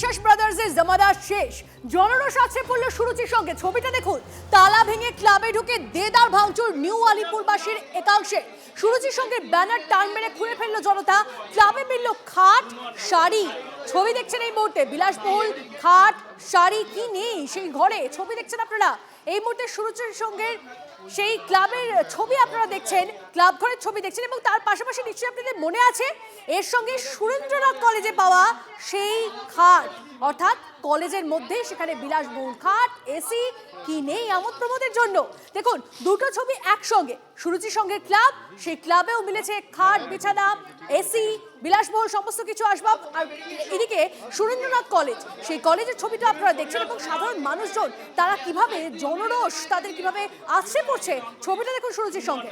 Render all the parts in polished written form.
বিশ্বাস ব্রাদার্সের জমাদার শেষ, জনরস আছে পড়ল সুরুচির সঙ্গে। ছবিটা দেখুন, তালা ভেঙে ক্লাবে ঢুকে দেদার ভাঙচুর নিউ আলিপুরবাসীর একাংশে। সুরুচির সঙ্গে ব্যানার টান মেরে খুলে ফেললো জনতা। ক্লাবে মিলল খাট, শাড়ি। ছবি দেখছেন এই মুহূর্তে, বিলাসবহুল খাট, শাড়ি কি নেই সেই ঘরে, ছবি দেখছেন আপনারা এই মুহূর্তে। সুরুচির সঙ্গে সেই ক্লাবের ছবি আপনারা দেখছেন, ক্লাব ঘরের ছবি দেখছেন, এবং তার পাশাপাশি নিশ্চয়ই আপনাদের মনে আছে এর সঙ্গে সুরেন্দ্রনাথ কলেজে পাওয়া সেই খাট, অর্থাৎ কলেজের মধ্যে সেখানে বিলাসবহুল খাট, এসি কি নেই আমোদ প্রমোদের জন্য। দেখুন দুটো ছবি একসঙ্গে, সুরুচির সঙ্গে ক্লাব, সেই ক্লাবেও মিলেছে খাট, বিছানা, এসি, বিলাসবহুল সমস্ত কিছু আসবাব। আর এদিকে সুরেন্দ্রনাথ কলেজ, সেই কলেজের ছবিটা আপনারা দেখছেন, এবং সাধারণ মানুষজন তারা কিভাবে জনরোষ তাদের কিভাবে আসছে পড়ছে, ছবিটা দেখুন সুরুচির সঙ্গে।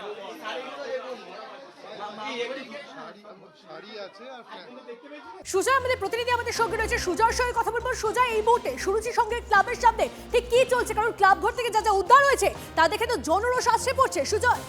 সুজয় আমাদের প্রতিনিধি আমাদের সঙ্গে রয়েছে, সুজয়ের সঙ্গে কথা বলবো। সুজয়, এই মুহূর্তে সুরুচির সঙ্গে ক্লাবের সামনে ঠিক কি চলছে? কারণ ক্লাব ঘর থেকে যা যা উদ্ধার হয়েছে তা দেখে তো জনরোষ আসছে পড়ছে। সুজয়,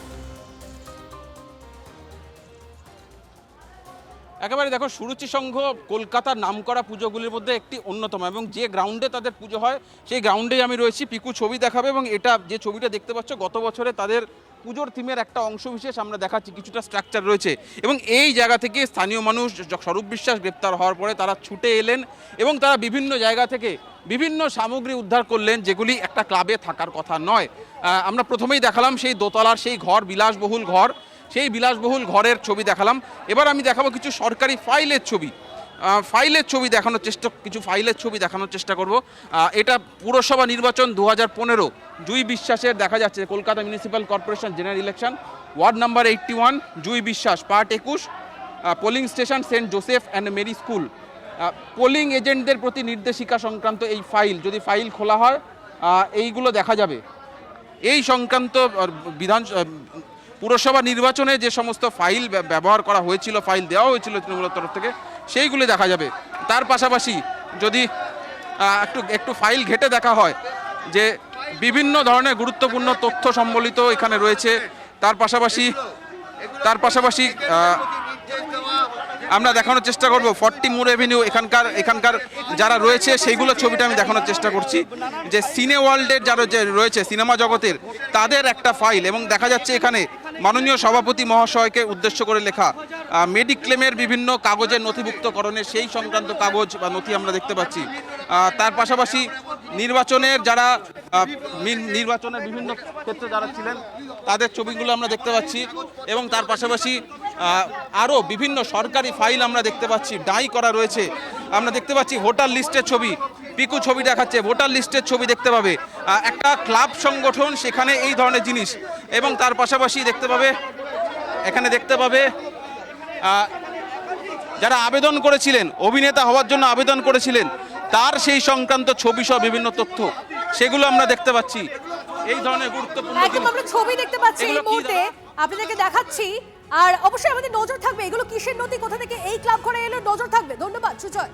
একেবারে দেখো, সুরুচি সংঘ কলকাতার নামকরা পুজোগুলির মধ্যে একটি অন্যতম, এবং যে গ্রাউন্ডে তাদের পুজো হয় সেই গ্রাউন্ডেই আমি রয়েছি। পিকু ছবি দেখাবে, এবং এটা যে ছবিটা দেখতে পাচ্ছ গত বছরে তাদের পুজোর থিমের একটা অংশ বিশেষ আমরা দেখাচ্ছি, কিছুটা স্ট্রাকচার রয়েছে। এবং এই জায়গা থেকে স্থানীয় মানুষ স্বরূপ বিশ্বাস গ্রেপ্তার হওয়ার পরে তারা ছুটে এলেন এবং তারা বিভিন্ন জায়গা থেকে বিভিন্ন সামগ্রী উদ্ধার করলেন যেগুলি একটা ক্লাবে থাকার কথা নয়। আমরা প্রথমেই দেখালাম সেই দোতলার সেই ঘর, বিলাসবহুল ঘর, সেই বিলাসবহুল ঘরের ছবি দেখালাম। এবার আমি দেখাবো কিছু সরকারি ফাইলের ছবি, কিছু ফাইলের ছবি দেখানোর চেষ্টা করব। এটা পুরসভা নির্বাচন 2015 জুই বিশ্বাসের দেখা যাচ্ছে, Kolkata municipal corporation general election, ward number 81, Jui Biswas, part 21, polling station Saint Joseph and Mary school. Polling এজেন্টদের প্রতি নির্দেশিকা সংক্রান্ত এই ফাইল, যদি ফাইল খোলা হয় এইগুলো দেখা যাবে। এই সংক্রান্ত পুরসভা নির্বাচনে যে সমস্ত ফাইল ব্যবহার করা হয়েছিল, ফাইল দেওয়া হয়েছিল তৃণমূলের তরফ থেকে, সেইগুলি দেখা যাবে। তার পাশাপাশি যদি একটু ফাইল ঘেটে দেখা হয় যে বিভিন্ন ধরনের গুরুত্বপূর্ণ তথ্য সম্বলিত এখানে রয়েছে। তার পাশাপাশি আমরা দেখানোর চেষ্টা করব 40 মুর এভিনিউ এখানকার যারা রয়েছে সেইগুলো ছবিটা আমি দেখানোর চেষ্টা করছি, যে সিনে ওয়ার্ল্ডের যারা রয়েছে সিনেমা জগতের তাদের একটা ফাইল, এবং দেখা যাচ্ছে এখানে মাননীয় সভাপতি মহাশয়কে উদ্দেশ্য করে লেখা মেডিক্লেমের বিভিন্ন কাগজের নথিভুক্তকরণের সেই সংক্রান্ত কাগজ বা নথি আমরা দেখতে পাচ্ছি। তার পাশাপাশি নির্বাচনের বিভিন্ন ক্ষেত্রে যারা ছিলেন তাদের ছবিগুলো আমরা দেখতে পাচ্ছি, এবং তার পাশাপাশি আরও বিভিন্ন সরকারি ফাইল আমরা দেখতে পাচ্ছি, ডাই করা রয়েছে। আমরা দেখতে পাচ্ছি ভোটার লিস্টের ছবি, পিকু ছবি দেখাচ্ছে, ভোটার লিস্টের ছবি দেখতে পাবে, একটা ক্লাব সংগঠন সেখানে এই ধরনের জিনিস, এবং তার পাশাপাশি দেখতে পাবে যারা আবেদন করেছিলেন, অভিনেতা হওয়ার জন্য আবেদন করেছিলেন, তার সেই সংক্রান্ত ছবি সহ বিভিন্ন তথ্য সেগুলো আমরা দেখতে পাচ্ছি। এই ধরনের গুরুত্বপূর্ণ আমরা ছবি দেখতে পাচ্ছি এই মুহূর্তে আপনাদেরকে দেখাচ্ছি। আর অবশ্যই আমাদের নজর থাকবে এগুলো কিসের নথি, কোথা থেকে এই ক্লাব ঘরে এলো, নজর থাকবে। ধন্যবাদ সুজয়।